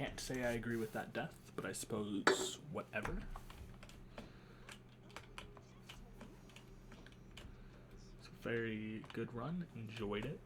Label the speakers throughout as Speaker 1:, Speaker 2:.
Speaker 1: can't say I agree with that death, but I suppose whatever. It's a very good run. Enjoyed it.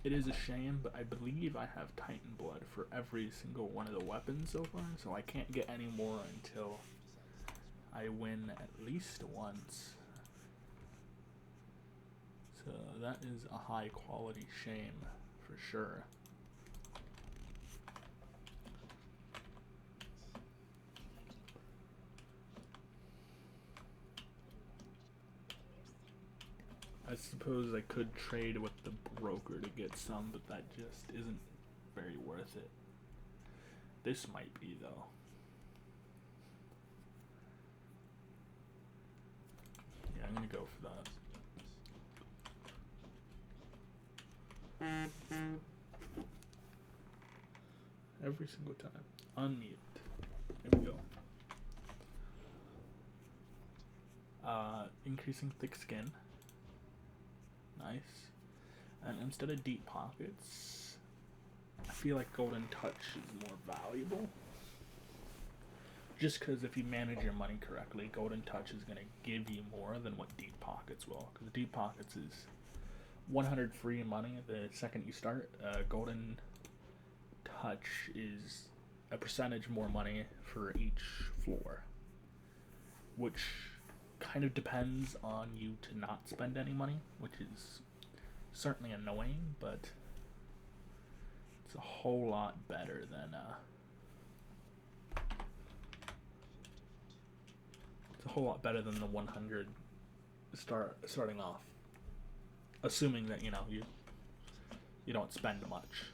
Speaker 1: It is a shame, but I believe I have Titan Blood for every single one of the weapons so far, so I can't get any more until I win at least once. So that is a high quality shame for sure. I suppose I could trade with the broker to get some, but that just isn't very worth it. This might be, though. Yeah, I'm gonna go for that. Every single time. Unmute. There we go. Increasing thick skin. Nice. And instead of deep pockets, I feel like golden touch is more valuable. Just because if you manage your money correctly, golden touch is going to give you more than what deep pockets will. Because deep pockets is 100 free money the second you start. Golden touch is a percentage more money for each floor, which kind of depends on you to not spend any money, which is certainly annoying, but it's a whole lot better than the 100 starting off, assuming that you don't spend much,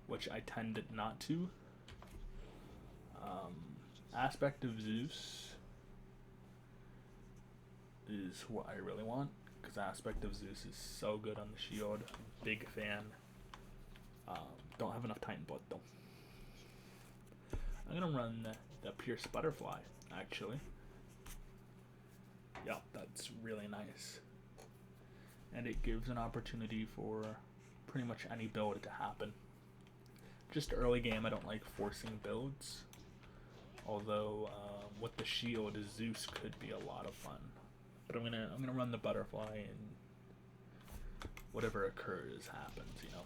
Speaker 1: which I tend not to. Aspect of Zeus is what I really want, because Aspect of Zeus is so good on the shield. Big fan. Don't have enough Titan Blood though. I'm gonna run the Pierce Butterfly, actually. Yeah, that's really nice. And it gives an opportunity for pretty much any build to happen. Just early game, I don't like forcing builds. Although with the shield, Zeus could be a lot of fun. But I'm gonna run the butterfly, and whatever occurs happens, you know.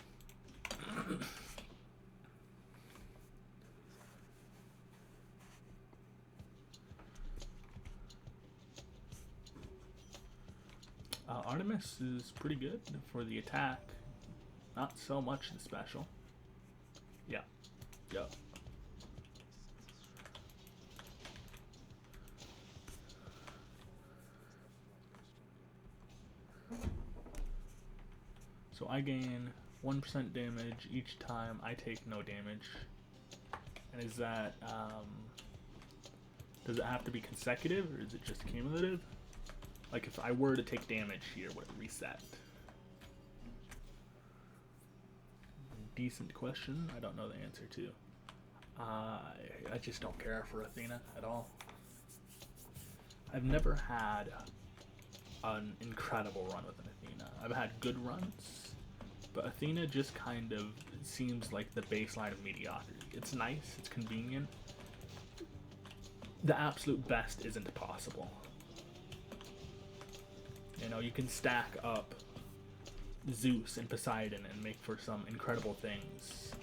Speaker 1: Artemis is pretty good for the attack. Not so much the special. Yeah. Yep. So I gain 1% damage each time I take no damage. And is that, does it have to be consecutive, or is it just cumulative? Like, if I were to take damage here, would it reset? Decent question. I don't know the answer to. I just don't care for Athena at all. I've never had an incredible run with an Athena. I've had good runs, but Athena just kind of seems like the baseline of mediocrity. It's nice, it's convenient. The absolute best isn't possible. You know, you can stack up Zeus and Poseidon and make for some incredible things.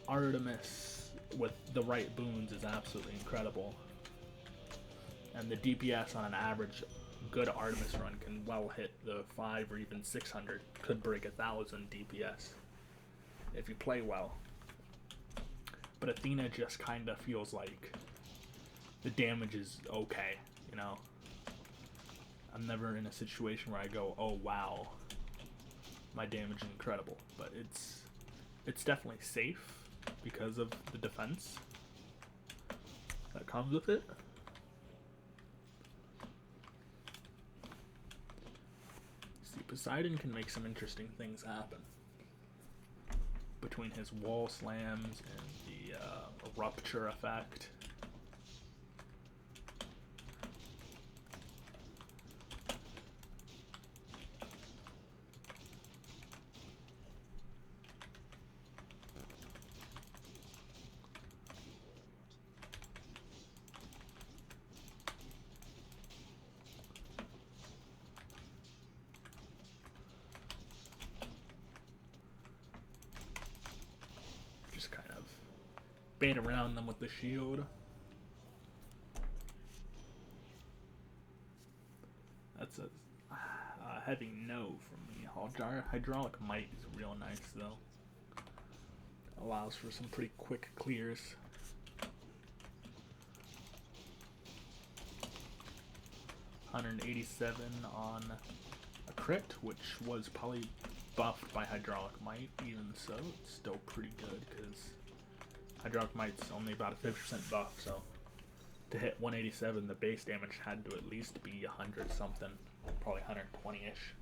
Speaker 1: Artemis with the right boons is absolutely incredible. And the DPS on an average good Artemis run can well hit the 5 or even 600. Could break 1,000 DPS if you play well. But Athena just kind of feels like the damage is okay, you know? I'm never in a situation where I go, oh wow, my damage is incredible. But it's definitely safe because of the defense that comes with it. Poseidon can make some interesting things happen. Between his wall slams and the rupture effect. Kind of bait around them with the shield. That's a heavy no from me. Hydraulic Might is real nice though. Allows for some pretty quick clears. $187 on a crit, which was probably buffed by Hydraulic Might. Even so, it's still pretty good because Hydraulic Might's only about a 50% buff, so to hit 187 the base damage had to at least be 100 something, probably 120-ish.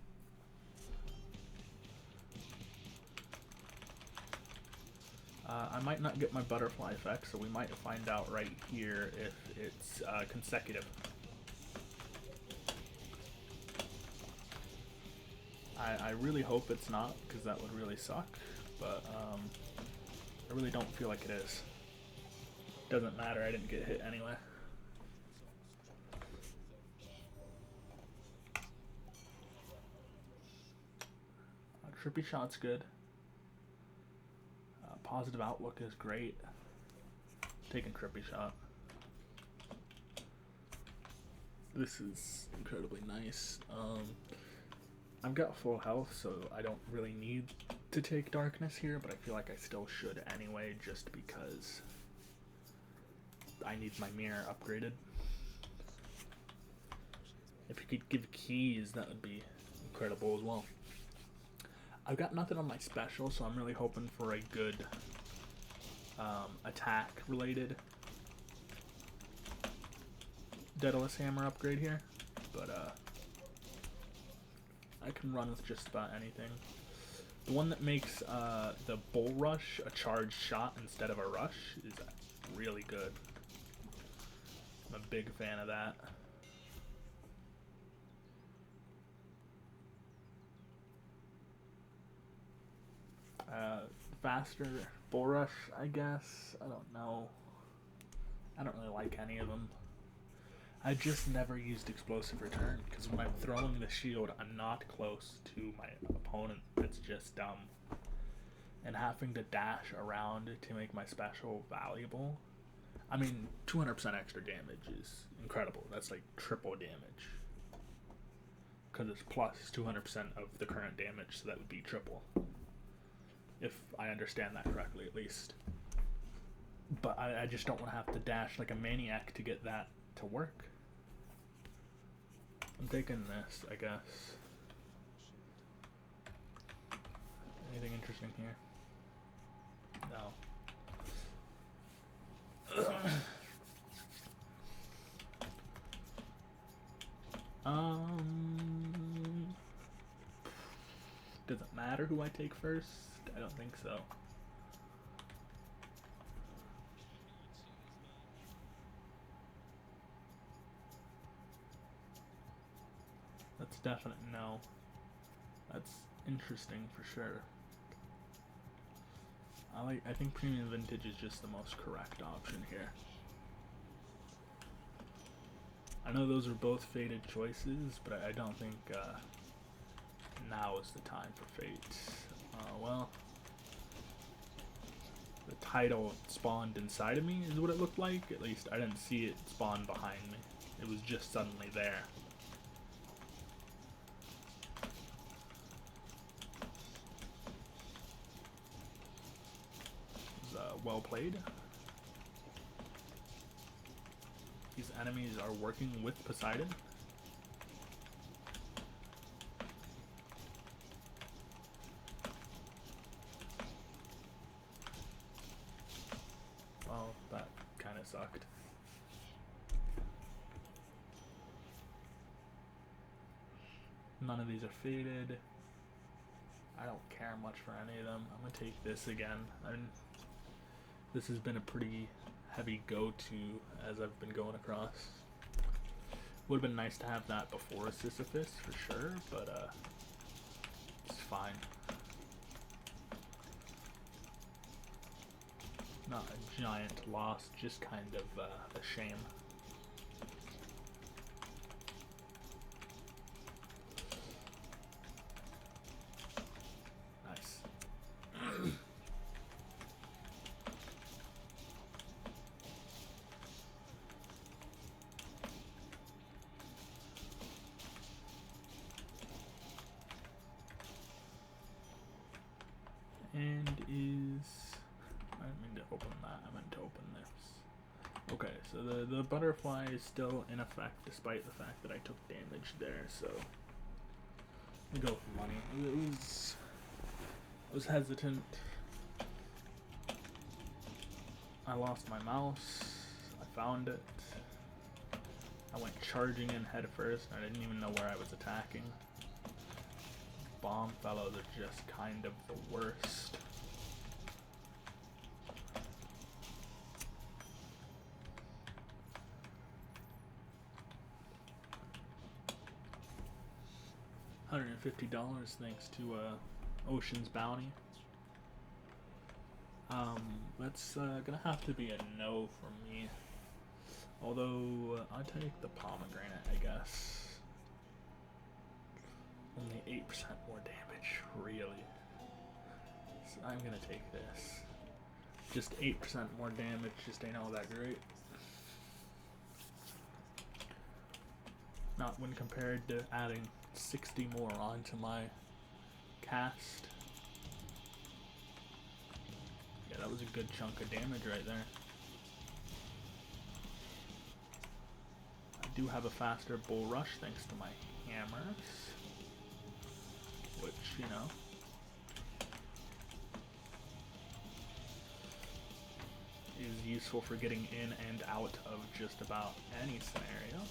Speaker 1: I might not get my butterfly effect, so we might find out right here if it's consecutive. I really hope it's not, because that would really suck, but I really don't feel like it is. Doesn't matter, I didn't get hit anyway. Trippy Shot's good. Positive Outlook is great. Taking Trippy Shot. This is incredibly nice. I've got full health, so I don't really need to take Darkness here, but I feel like I still should anyway, just because I need my mirror upgraded. If you could give keys, that would be incredible as well. I've got nothing on my special, so I'm really hoping for a good attack-related Daedalus Hammer upgrade here, but I can run with just about anything. The one that makes the Bull Rush a charged shot instead of a rush is really good. I'm a big fan of that. Faster Bull Rush, I guess. I don't know. I don't really like any of them. I just never used Explosive Return, because when I'm throwing the shield, I'm not close to my opponent. It's just dumb. And having to dash around to make my special valuable. I mean, 200% extra damage is incredible. That's like triple damage. Because it's plus 200% of the current damage, so that would be triple. If I understand that correctly, at least. But I just don't want to have to dash like a maniac to get that to work. I'm taking this, I guess. Anything interesting here? No. Does it matter who I take first? I don't think so. That's definite no. That's interesting for sure. I think Premium Vintage is just the most correct option here. I know those are both Fated choices, but I don't think now is the time for Fate. Well, the title spawned inside of me is what it looked like. At least I didn't see it spawn behind me. It was just suddenly there. It was well played. These enemies are working with Poseidon. Well, that kind of sucked. None of these are faded. I don't care much for any of them. I'm gonna take this again. This has been a pretty heavy go-to as I've been going across. Would have been nice to have that before Sisyphus for sure, but it's fine. Not a giant loss, just kind of a shame. Nice. And is... I didn't mean to open that, I meant to open this. Okay, so the butterfly is still in effect despite the fact that I took damage there, so... Let me go with money. I was hesitant. I lost my mouse. I found it. I went charging in head first, and I didn't even know where I was attacking. Bomb fellows are just kind of the worst. $150 thanks to Ocean's Bounty. That's gonna have to be a no for me. Although I'll take the pomegranate, I guess. Only 8% more damage, really. So I'm gonna take this. Just 8% more damage just ain't all that great. Not when compared to adding 60 more onto my cast. Yeah, that was a good chunk of damage right there. I do have a faster bull rush thanks to my hammers, which, you know, is useful for getting in and out of just about any scenario.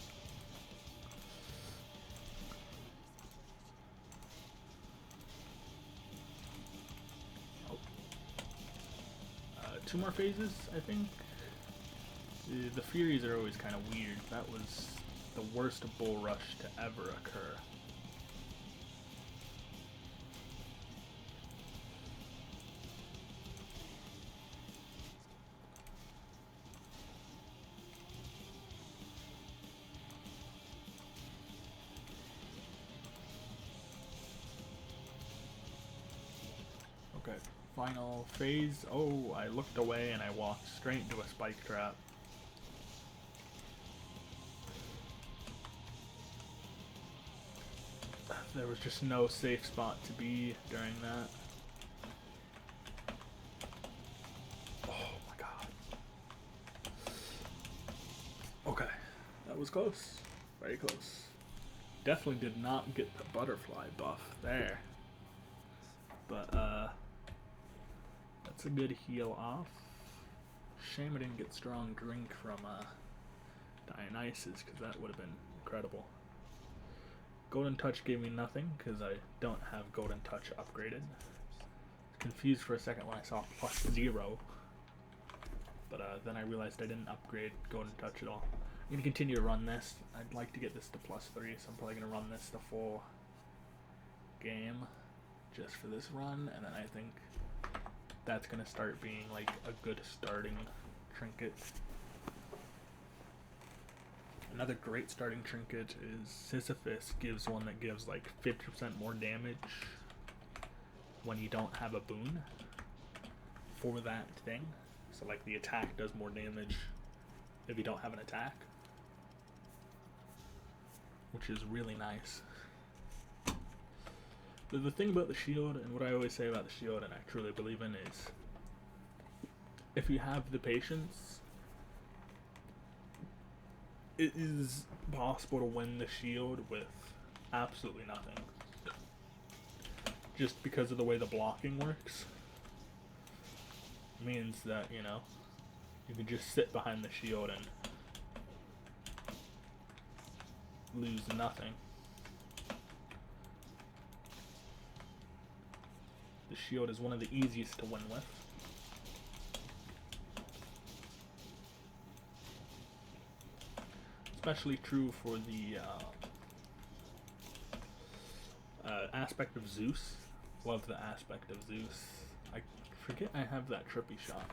Speaker 1: Two more phases, I think. The Furies are always kind of weird. That was the worst bull rush to ever occur. Okay, final phase. Oh, I looked away and I walked straight into a spike trap. There was just no safe spot to be during that. Oh my god. Okay, that was close. Very close. Definitely did not get the butterfly buff there. But, that's a good heal off. Shame I didn't get strong drink from, Dionysus, because that would have been incredible. Golden Touch gave me nothing, because I don't have Golden Touch upgraded. Confused for a second when I saw +0. But, then I realized I didn't upgrade Golden Touch at all. I'm going to continue to run this. I'd like to get this to +3, so I'm probably going to run this the full game just for this run, and then I think that's going to start being like a good starting trinket. Another great starting trinket is Sisyphus gives one that gives like 50% more damage when you don't have a boon for that thing. So like the attack does more damage if you don't have an attack, which is really nice. But the thing about the shield, and what I always say about the shield, and I truly believe in, is if you have the patience, it is possible to win the shield with absolutely nothing. Just because of the way the blocking works. Means that, you know, you can just sit behind the shield and lose nothing. shield is one of the easiest to win with. Especially true for the aspect of Zeus. Love the aspect of Zeus. I forget I have that trippy shot.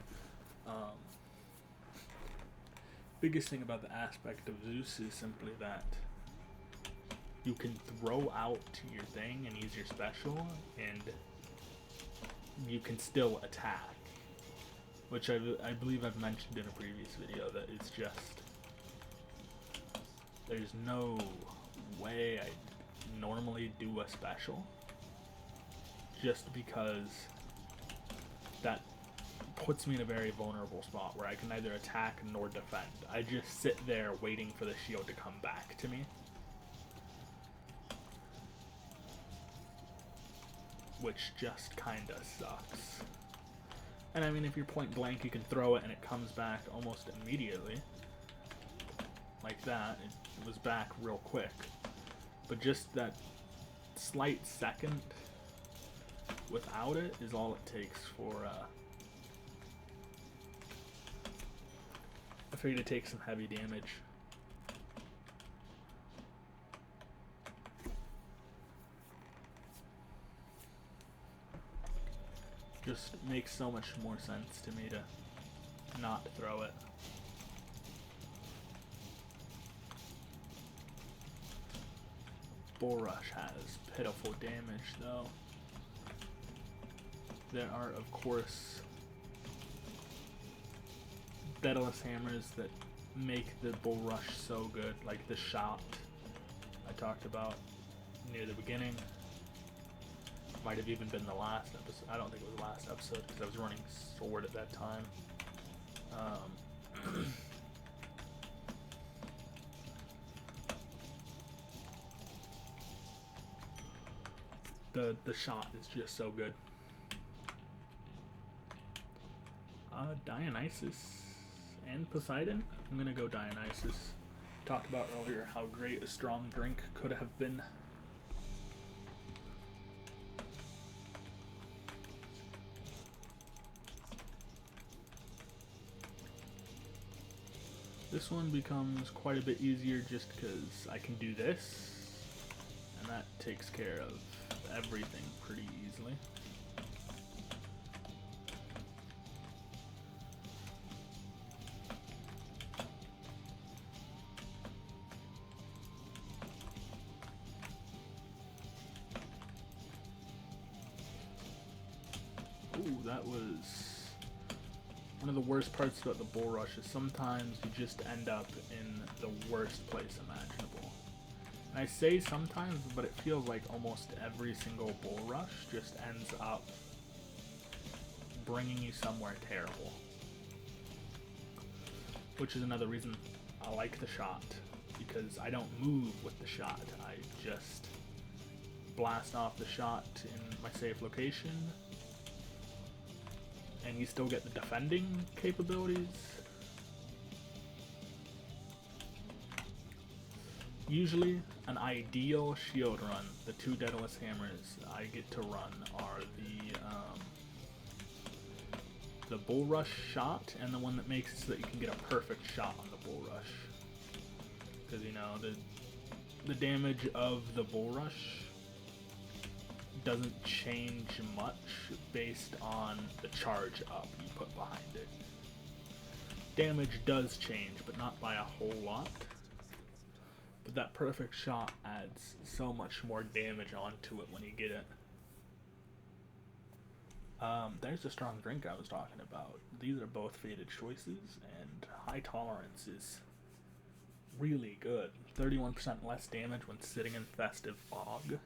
Speaker 1: Biggest thing about the aspect of Zeus is simply that you can throw out your thing and use your special, and you can still attack. Which I believe I've mentioned in a previous video, that it's just, there's no way I normally do a special, just because that puts me in a very vulnerable spot where I can neither attack nor defend. I just sit there waiting for the shield to come back to me. Which just kinda sucks. And I mean, if you're point blank, you can throw it and it comes back almost immediately. Like that, it was back real quick. But just that slight second without it is all it takes for for you to take some heavy damage. Just makes so much more sense to me to not throw it. Bull Rush has pitiful damage though. There are, of course, Daedalus hammers that make the Bull Rush so good, like the shot I talked about near the beginning. Might have even been the last episode. I don't think it was the last episode because I was running sword at that time. The shot is just so good. Dionysus and Poseidon. I'm gonna go Dionysus. Talked about earlier how great a strong drink could have been. This one becomes quite a bit easier just because I can do this, and that takes care of everything pretty easily. Ooh, that was one of the worst parts about the Bull Rush, is sometimes you just end up in the worst place imaginable. And I say sometimes, but it feels like almost every single Bull Rush just ends up bringing you somewhere terrible. Which is another reason I like the shot, because I don't move with the shot. I just blast off the shot in my safe location, and you still get the defending capabilities. Usually, an ideal shield run, the two Daedalus hammers I get to run are the Bull Rush shot, and the one that makes it so that you can get a perfect shot on the Bull Rush. Because, you know, the damage of the Bull Rush doesn't change much based on the charge up you put behind it. Damage does change, but not by a whole lot. But that perfect shot adds so much more damage onto it when you get it. There's the strong drink I was talking about. These are both faded choices, and high tolerance is really good. 31% less damage when sitting in festive fog.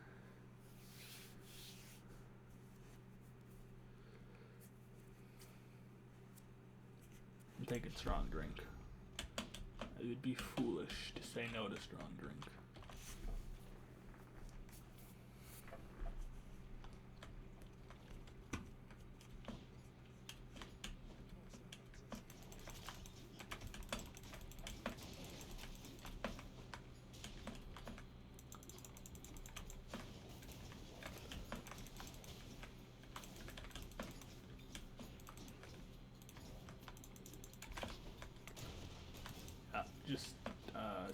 Speaker 1: I'm taking strong drink. It would be foolish to say no to strong drink.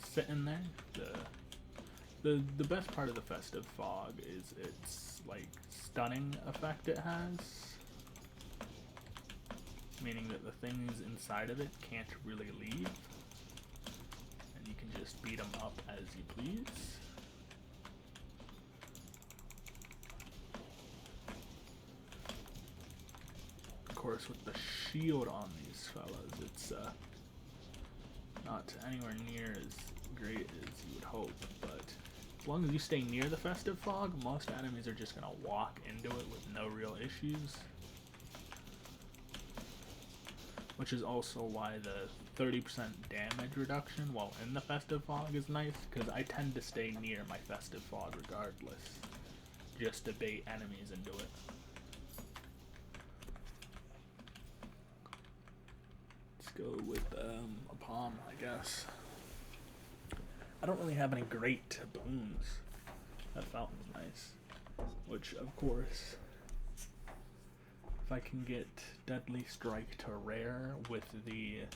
Speaker 1: sitting there. The best part of the Festive Fog is its like stunning effect it has, meaning that the things inside of it can't really leave, and you can just beat them up as you please. Of course, with the shield on these fellas, it's not anywhere near as great as you would hope, but as long as you stay near the Festive Fog, most enemies are just going to walk into it with no real issues. Which is also why the 30% damage reduction while in the Festive Fog is nice, because I tend to stay near my Festive Fog regardless, just to bait enemies into it. Let's go with a palm, I guess. I don't really have any great boons. That fountain's nice. Which, of course, if I can get Deadly Strike to rare with the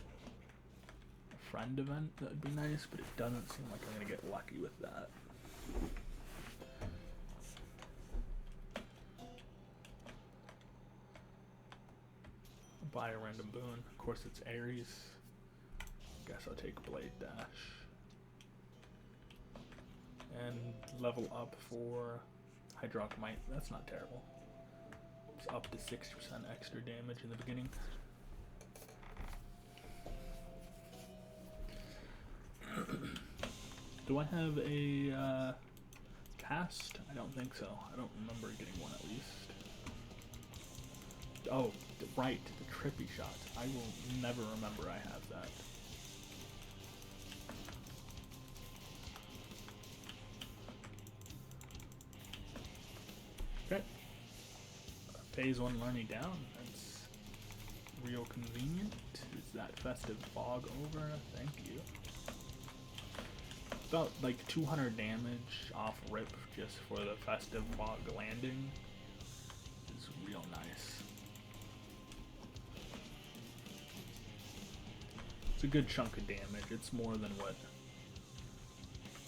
Speaker 1: friend event, that would be nice, but it doesn't seem like I'm going to get lucky with that. Buy a random boon. Of course, it's Ares. Guess I'll take Blade Dash. And level up for Hydrochomite. That's not terrible. It's up to 6% extra damage in the beginning. Do I have a cast? I don't think so. I don't remember getting one at least. Oh, right, the Trippy Shot. I will never remember I have that. Okay. Phase 1 learning down. That's real convenient. Is that Festive Fog over? Thank you. About like 200 damage off rip just for the Festive Fog landing is real nice. It's a good chunk of damage. It's more than what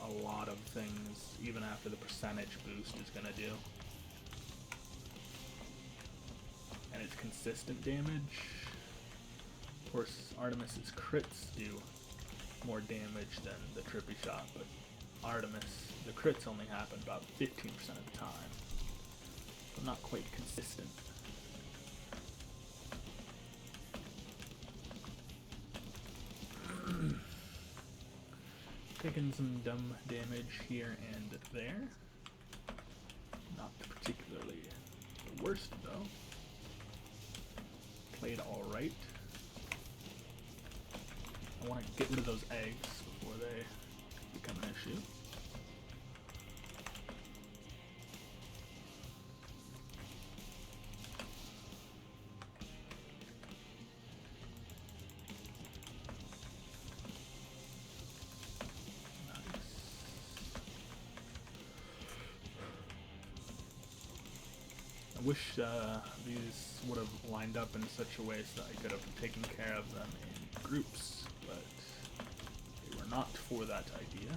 Speaker 1: a lot of things, even after the percentage boost, is gonna do. And it's consistent damage. Of course, Artemis's crits do more damage than the Trippy Shot, but Artemis, the crits only happen about 15% of the time. So not quite consistent. Taking some dumb damage here and there. Not particularly the worst though. Played alright. I want to get rid of those eggs before they become an issue. I wish these would have lined up in such a way so I could have taken care of them in groups, but they were not for that idea,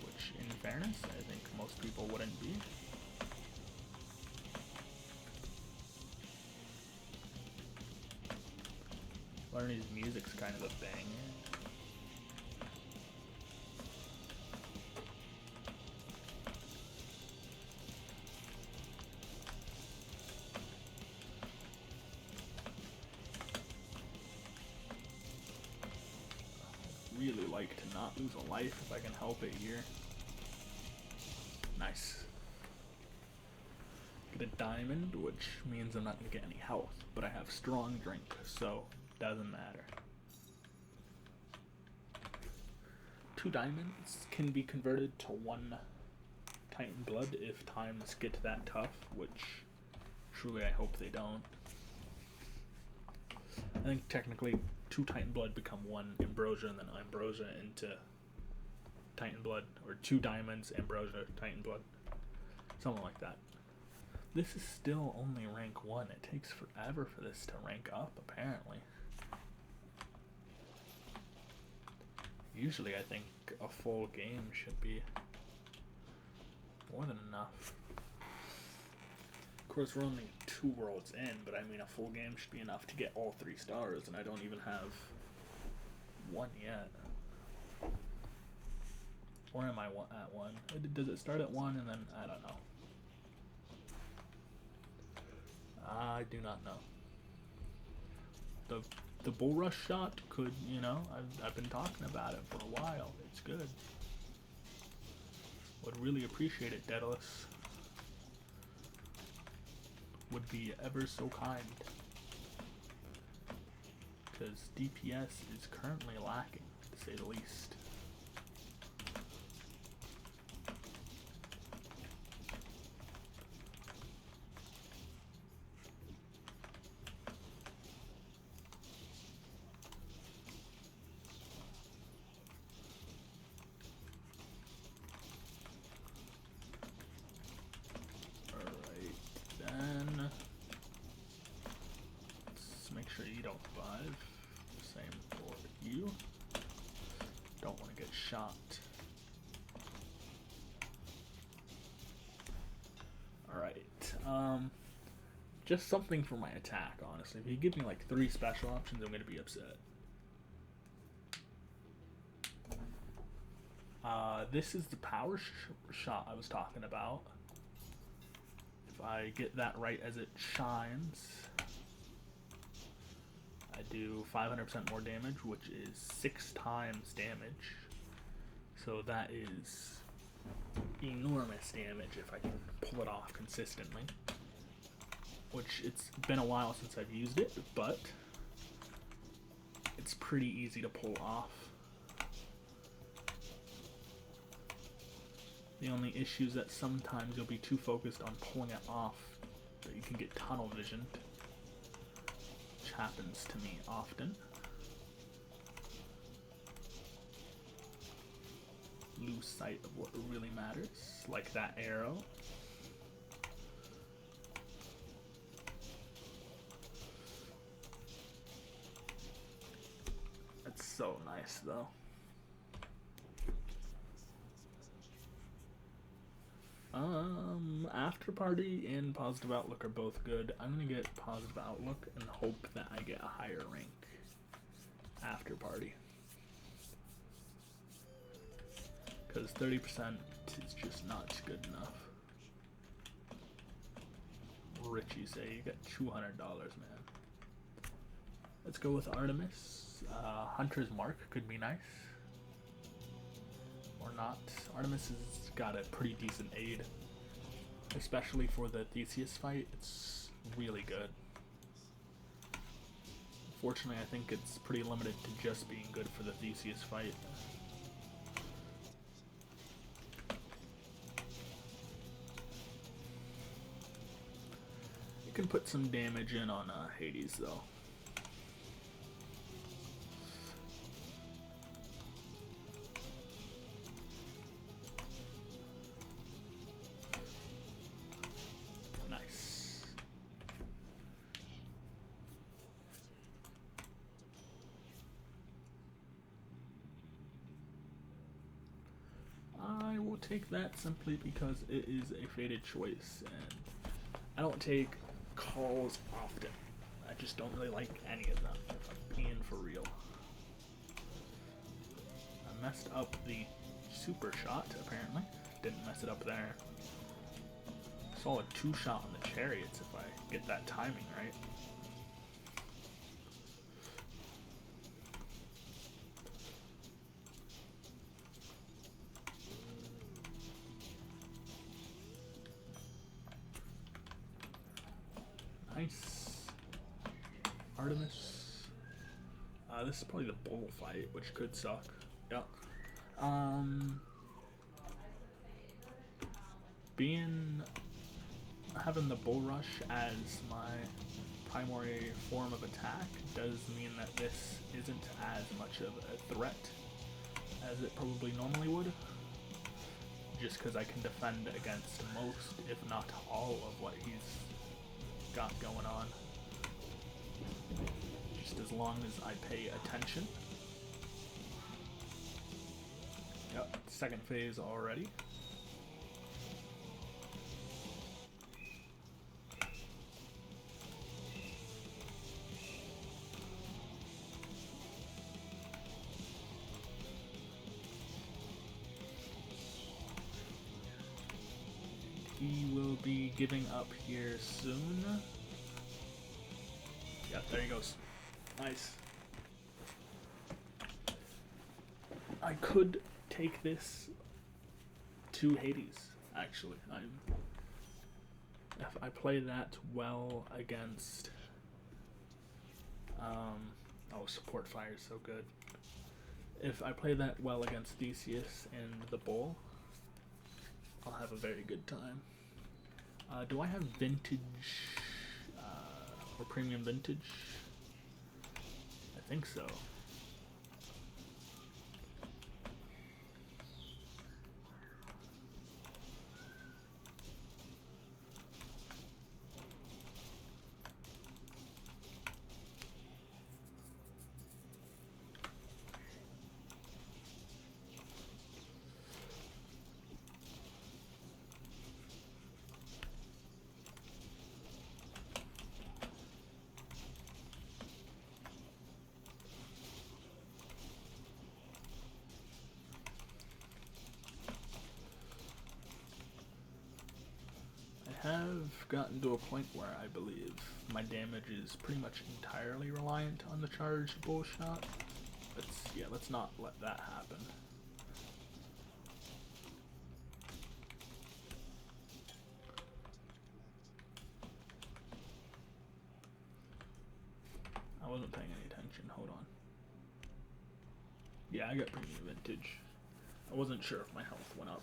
Speaker 1: which in fairness I think most people wouldn't be. Learning music's kind of a banger. Really like to not lose a life if I can help it here. Nice. Get a diamond, which means I'm not going to get any health, but I have strong drink, so doesn't matter. 2 diamonds can be converted to 1 Titan Blood if times get that tough, which truly I hope they don't. I think technically 2 Titan Blood become 1 Ambrosia, and then Ambrosia into Titan Blood, or 2 diamonds, Ambrosia, Titan Blood. Something like that. This is still only rank 1. It takes forever for this to rank up, apparently. Usually I think a full game should be more than enough. Of course, we're only 2 worlds in, but I mean, a full game should be enough to get all 3 stars, and I don't even have 1 yet. Or am I at 1? Does it start at 1 and then, I don't know. I do not know. The bull rush shot could, you know, I've been talking about it for a while. It's good. Would really appreciate it, Daedalus. Would be ever so kind. Because DPS is currently lacking, to say the least. You don't survive. Same for you. Don't want to get shot. Alright. Just something for my attack, honestly. If you give me like 3 special options, I'm going to be upset. This is the power shot I was talking about. If I get that right as it shines, I do 500% more damage, which is 6 times damage. So that is enormous damage if I can pull it off consistently. Which, it's been a while since I've used it, but it's pretty easy to pull off. The only issue is that sometimes you'll be too focused on pulling it off that you can get tunnel visioned. Happens to me often. Lose sight of what really matters, like that arrow. That's so nice, though. After Party and Positive Outlook are both good. I'm gonna get Positive Outlook and hope that I get a higher rank After Party. Because 30% is just not good enough. Richie say you got $200, man. Let's go with Artemis. Hunter's Mark could be nice. Or not. Artemis has got a pretty decent aid. Especially for the Theseus fight, it's really good. Unfortunately, I think it's pretty limited to just being good for the Theseus fight. You can put some damage in on Hades, though. Take that simply because it is a fated choice, and I don't take calls often. I just don't really like any of them, if I'm being for real. I messed up the super shot, apparently. Didn't mess it up there. Solid 2 shot on the chariots if I get that timing right. Nice. Artemis. This is probably the bull fight, which could suck. Yep. Having the bull rush as my primary form of attack does mean that this isn't as much of a threat as it probably normally would. Just because I can defend against most, if not all, of what he's got going on. Just as long as I pay attention. second phase already. He will be giving up here soon. Yeah, there he goes. Nice. I could take this to Hades, actually. If I play that well against... oh, support fire is so good. If I play that well against Theseus and the Bull, I'll have a very good time. Do I have vintage or premium vintage? I think so. Have gotten to a point where I believe my damage is pretty much entirely reliant on the charged bull shot. Let's not let that happen. I wasn't paying any attention. Hold on. Yeah, I got premium vintage. I wasn't sure if my health went up.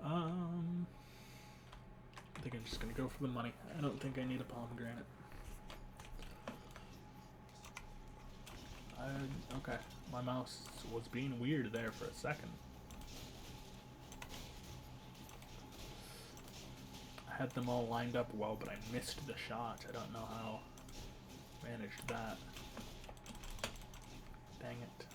Speaker 1: I think I'm just gonna go for the money. I don't think I need a pomegranate. Okay, my mouse was being weird there for a second. I had them all lined up well, but I missed the shot. I don't know how I managed that. Dang it.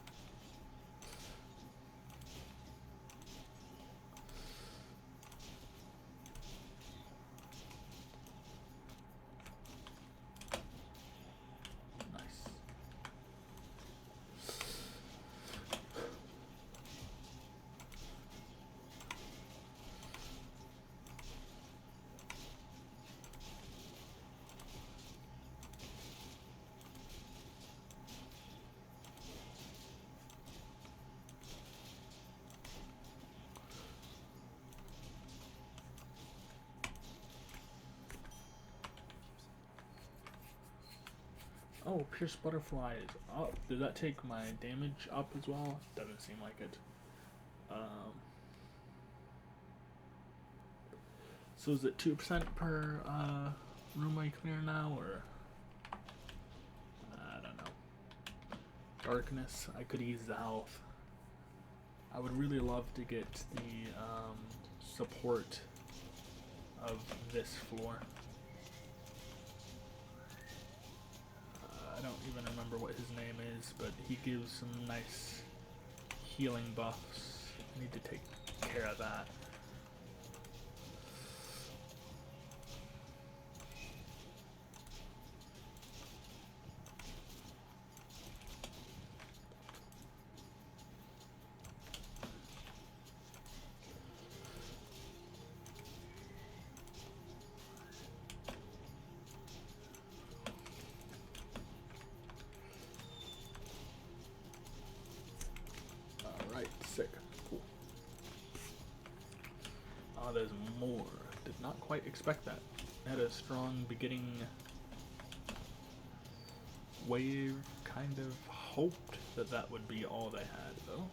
Speaker 1: Oh, Pierce Butterfly is up. Did that take my damage up as well? Doesn't seem like it. So is it 2% per room I clear now, or... I don't know. Darkness, I could ease the health. I would really love to get the support of this floor. I don't even remember what his name is, but he gives some nice healing buffs. I need to take care of that. Sick. Cool. Oh, there's more. Did not quite expect that. Had a strong beginning wave. Kind of hoped that that would be all they had, though.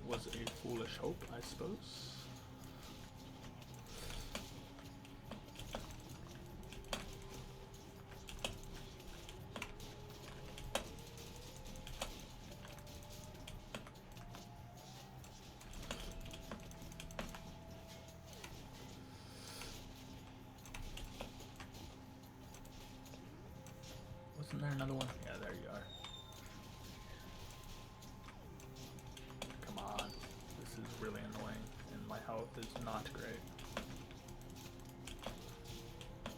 Speaker 1: Was a foolish hope, I suppose. Isn't there another one? Yeah, there you are. not great.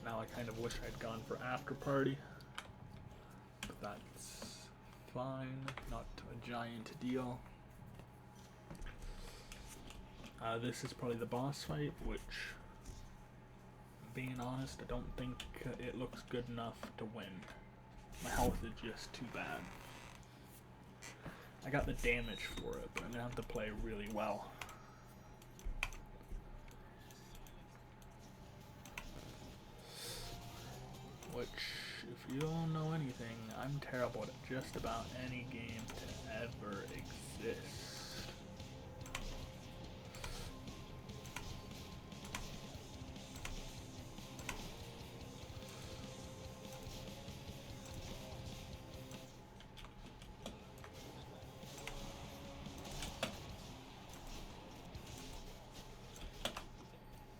Speaker 1: Now I kind of wish I'd gone for After Party, but that's fine, not a giant deal. This is probably the boss fight, which, being honest, I don't think it looks good enough to win. My health is just too bad. I got the damage for it, but I'm gonna have to play really well. Which, if you don't know anything, I'm terrible at just about any game to ever exist.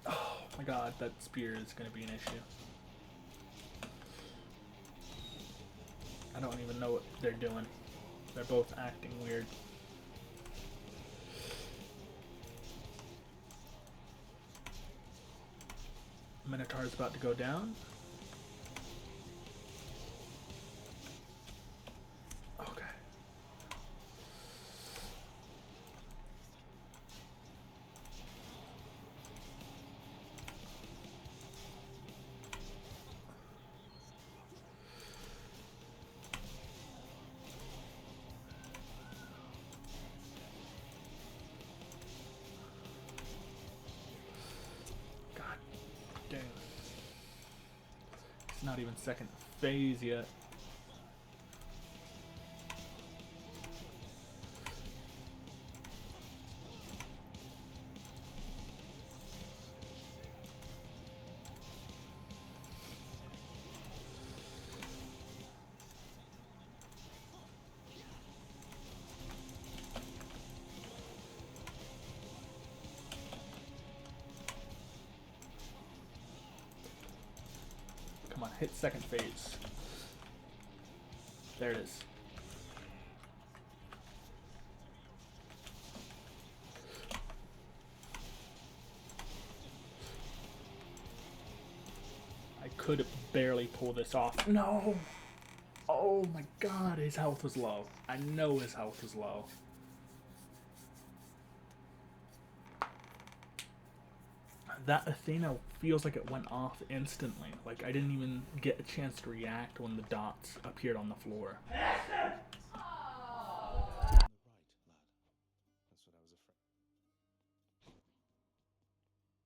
Speaker 1: Oh my god, that spear is going to be an issue. I don't even know what they're doing. They're both acting weird. Minotaur's about to go down. Okay. Dang. It's not even second phase yet. Come on, hit second phase. There it is. I could barely pull this off. No! Oh my god, his health was low. I know his health was low. That Athena feels like it went off instantly. Like I didn't even get a chance to react when the dots appeared on the floor.
Speaker 2: On the right, lad. That's what I was afraid.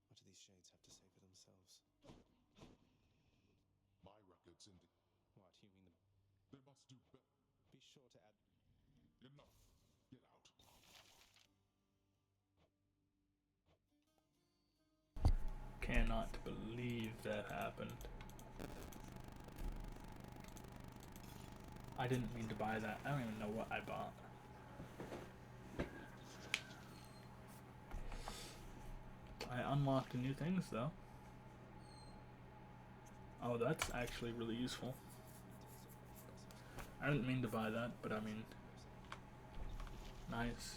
Speaker 2: What do these shades have to say for themselves?
Speaker 3: My records in the...
Speaker 2: What, you mean
Speaker 3: They must do better.
Speaker 2: be sure to add...
Speaker 3: Enough. Get out.
Speaker 1: Cannot believe that happened. I didn't mean to buy that. I don't even know what I bought. I unlocked new things though. Oh, that's actually really useful. I didn't mean to buy that, but I mean, nice.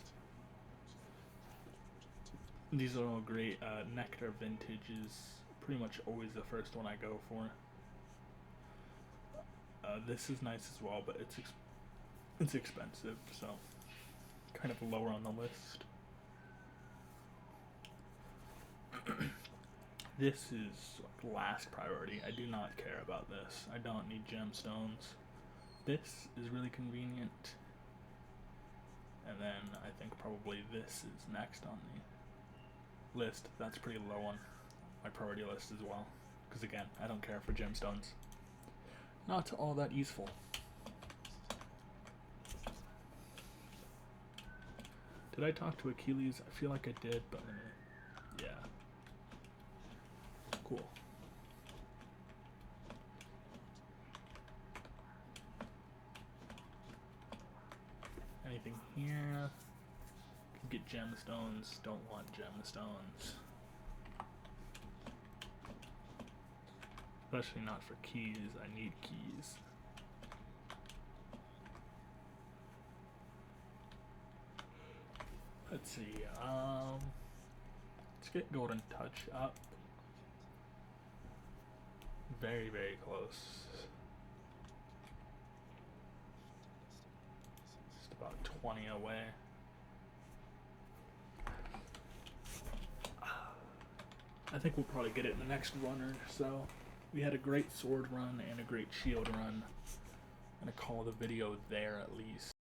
Speaker 1: These are all great. Nectar Vintage is pretty much always the first one I go for. This is nice as well, but it's expensive, so kind of lower on the list. This is like last priority. I do not care about this. I don't need gemstones. This is really convenient. And then I think probably this is next on the list. That's pretty low on my priority list as well. Because again, I don't care for gemstones. Not all that useful. Did I talk to Achilles? I feel like I did, but yeah. Cool. Anything here? Can get gemstones. Don't want gemstones. Especially not for keys. I need keys. Let's see. Let's get Golden Touch up. Very, very close. Just about 20 away. I think we'll probably get it in the next run or so. We had a great sword run and a great shield run. I'm gonna call the video there at least.